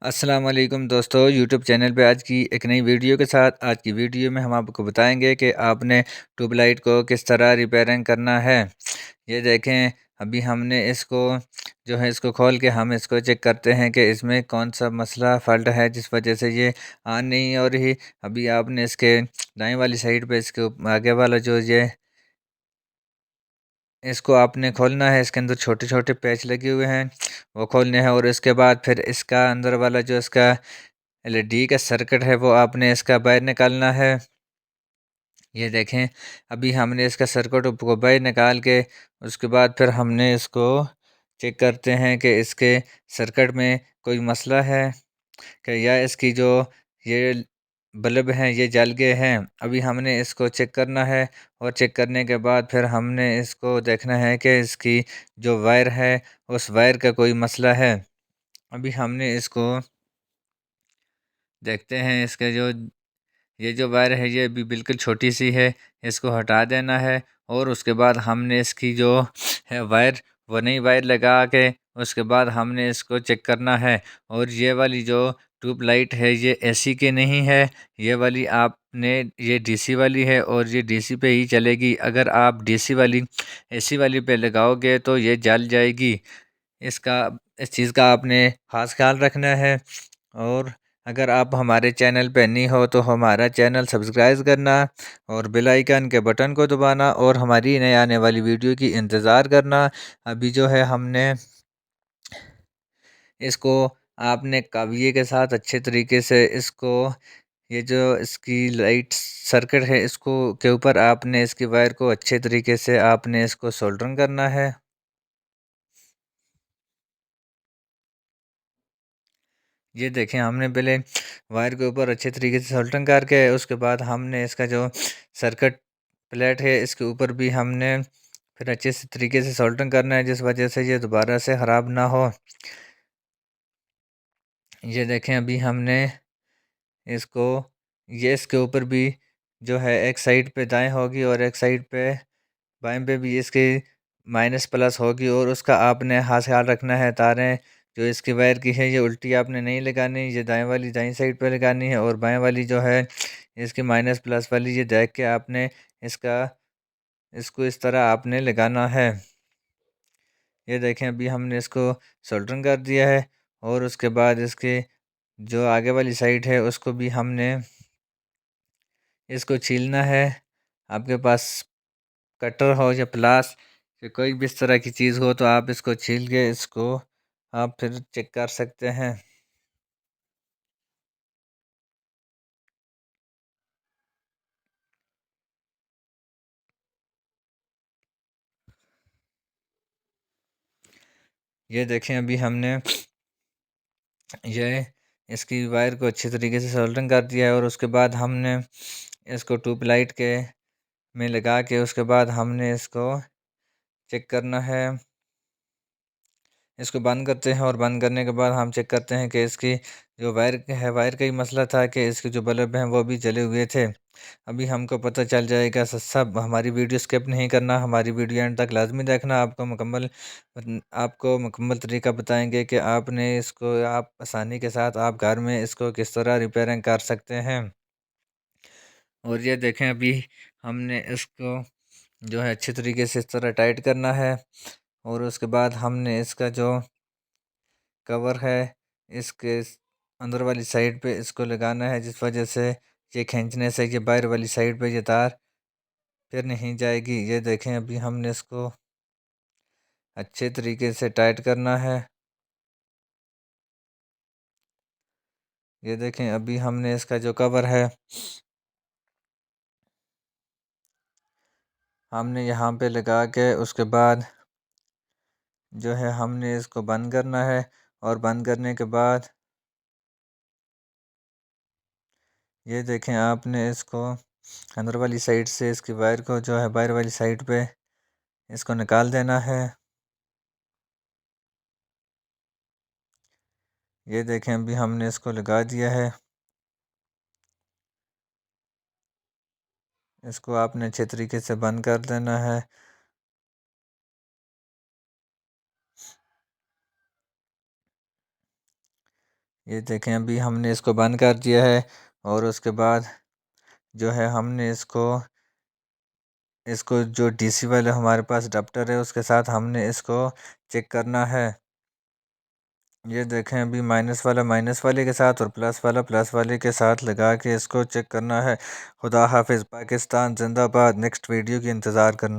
अस्सलाम वालेकुम दोस्तों, यूट्यूब चैनल पे आज की एक नई वीडियो के साथ। आज की वीडियो में हम आपको बताएंगे कि आपने ट्यूबलाइट को किस तरह रिपेयरिंग करना है। ये देखें, अभी हमने इसको इसको खोल के हम इसको चेक करते हैं कि इसमें कौन सा मसला फ़ॉल्ट है जिस वजह से ये ऑन नहीं हो रही। अभी आपने इसके दाएं वाली साइड पे इसके आगे वाला जो ये इसको आपने खोलना है। इसके अंदर छोटे छोटे पैच लगे हुए हैं, वो खोलने हैं। और इसके बाद फिर इसका अंदर वाला जो इसका एलईडी का सर्किट है वो आपने इसका बाहर निकालना है। ये देखें, अभी हमने इसका सर्किट को बाहर निकाल के उसके बाद फिर हमने इसको चेक करते हैं कि इसके सर्किट में कोई मसला है कि या इसकी जो ये बल्ब हैं ये जल गए हैं। अभी हमने इसको चेक करना है और चेक करने के बाद फिर हमने इसको देखना है कि इसकी जो वायर है उस वायर का कोई मसला है। अभी हमने इसको देखते हैं, इसके जो ये जो वायर है ये भी बिल्कुल छोटी सी है, इसको हटा देना है। और उसके बाद हमने इसकी जो है वायर, वो नई वायर लगा के उसके बाद हमने इसको चेक करना है। और ये वाली जो ट्यूब लाइट है ये एसी की नहीं है, ये वाली आपने ये डीसी वाली है और ये डीसी पे ही चलेगी। अगर आप डीसी वाली एसी वाली पे लगाओगे तो ये जल जाएगी। इसका इस चीज़ का आपने खास ख्याल रखना है। और अगर आप हमारे चैनल पे नहीं हो तो हमारा चैनल सब्सक्राइब करना और बेल आइकन के बटन को दबाना और हमारी नई आने वाली वीडियो की इंतज़ार करना। अभी जो है हमने इसको आपने काविये के साथ अच्छे तरीके से इसको ये जो इसकी लाइट सर्किट है इसको के ऊपर आपने इसकी वायर को अच्छे तरीके से आपने इसको सोल्डरिंग करना है। ये देखें, हमने पहले वायर के ऊपर अच्छे तरीके से सोल्डरिंग करके उसके बाद हमने इसका जो सर्किट प्लेट है इसके ऊपर भी हमने फिर अच्छे से तरीके से सोल्डरिंग करना है जिस वजह से ये दोबारा से ख़राब ना हो। ये देखें, अभी हमने इसको ये इसके ऊपर भी जो है एक साइड पे दाएं होगी और एक साइड पे बाएं पे भी इसकी माइनस प्लस होगी। और उसका आपने खास ख्याल रखना है, तारें जो इसकी वायर की है ये उल्टी आपने नहीं लगानी, ये दाएं वाली दाएं साइड पे लगानी है और बाएं वाली जो है इसकी माइनस प्लस वाली ये देख के आपने इसका इसको इस तरह आपने लगाना है। ये देखें, अभी हमने इसको सोल्डरिंग कर दिया है। और उसके बाद इसके जो आगे वाली साइड है उसको भी हमने इसको छीलना है। आपके पास कटर हो या प्लास या कोई भी इस तरह की चीज़ हो तो आप इसको छील के इसको आप फिर चेक कर सकते हैं। ये देखें, अभी हमने ये इसकी वायर को अच्छी तरीके से सोल्डरिंग कर दिया है। और उसके बाद हमने इसको ट्यूब लाइट के में लगा के उसके बाद हमने इसको चेक करना है। इसको बंद करते हैं और बंद करने के बाद हम चेक करते हैं कि इसकी जो वायर है वायर का ही मसला था कि इसके जो बल्ब हैं वो भी जले हुए थे। अभी हमको पता चल जाएगा। सब हमारी वीडियो स्किप नहीं करना, हमारी वीडियो एंड तक लाजमी देखना। आपको मुकम्मल तरीका बताएंगे कि आपने इसको आप आसानी के साथ आप घर में इसको किस तरह रिपेयरिंग कर सकते हैं। और ये देखें, अभी हमने इसको जो है अच्छे तरीके से इस तरह टाइट करना है। और उसके बाद हमने इसका जो कवर है इसके अंदर वाली साइड पे इसको लगाना है, जिस वजह से ये खींचने से ये बाहर वाली साइड पे ये तार फिर नहीं जाएगी। ये देखें, अभी हमने इसको अच्छे तरीके से टाइट करना है। ये देखें, अभी हमने इसका जो कवर है हमने यहाँ पे लगा के उसके बाद जो है हमने इसको बंद करना है। और बंद करने के बाद ये देखें, आपने इसको अंदर वाली साइड से इसकी वायर को जो है बाहर वाली साइड पे इसको निकाल देना है। ये देखें, अभी हमने इसको लगा दिया है। इसको आपने अच्छे तरीके से बंद कर देना है। ये देखें अभी हमने इसको बंद कर दिया है और उसके बाद जो है हमने इसको इसको जो डीसी वाले हमारे पास अडाप्टर है उसके साथ हमने इसको चेक करना है। ये देखें अभी माइनस वाला माइनस वाले के साथ और प्लस वाला प्लस वाले के साथ लगा के इसको चेक करना है। खुदा हाफिज़। पाकिस्तान जिंदाबाद। नेक्स्ट वीडियो की इंतज़ार करना।